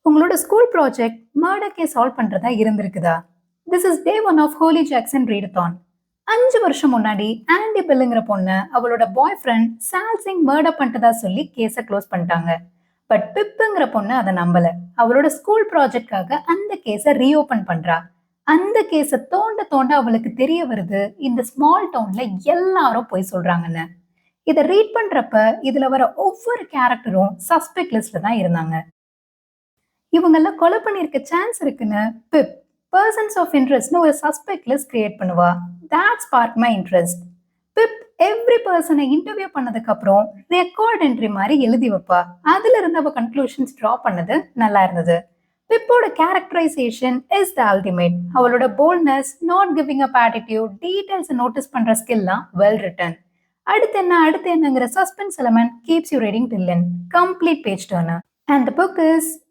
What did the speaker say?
உங்களோட school project murder case solve பண்றதா இருந்திருக்குதா? This is day one of Holly Jackson ரீடத்தான். 5 வருஷம் முன்னாடி ஆண்டி பெல்லுங்கிற பொண்ணு அவளோட பாய் ஃப்ரெண்ட் சால் சிங் மர்டர் பண்ணிட்டதா சொல்லி கேஸை க்ளோஸ் பண்ணிட்டாங்க. பட் பிப்புங்கிற பொண்ணு அதை நம்பல. அவளோட ஸ்கூல் ப்ராஜெக்ட்காக அந்த கேஸை ரீஓபன் பண்றா. அந்த கேஸை தோண்ட தோண்ட அவளுக்கு தெரிய வருது இந்த ஸ்மால் டவுன்ல எல்லாரும் போய் சொல்றாங்கன்னு. இதை ரீட் பண்றப்ப இதுல வர ஒவ்வொரு கேரக்டரும் சஸ்பெக்ட் லிஸ்ட்ல தான் இருந்தாங்க. இவங்கெல்லாம் கொலை பண்ணியிருக்க சான்ஸ் இருக்குன்னு பிப் பர்சன்ஸ் ஆஃப் இன்ட்ரெஸ்ட்னு ஒரு சஸ்பெக்ட் லிஸ்ட் கிரியேட் பண்ணுவா. that sparked my interest. Pip every பர்சனை இன்டர்வியூ பண்ணதுக்கு அப்புறம் ரெக்கார்ட் என்ட்ரி மாதிரி எழுதி வைப்பா. அதுல இருந்து அவ கன்க்ளூஷன்ஸ் டிரா பண்ணது நல்லா இருந்தது. பிப்போட கேரக்டரைசேஷன் இஸ் த அல்டிமேட். அவளோட boldness, not giving up attitude, details notice பண்ற ஸ்கில்லாம் வெல் ரிட்டன். அடுத்து என்னங்கிற suspense element keeps you reading till end. Complete page turner. And the book is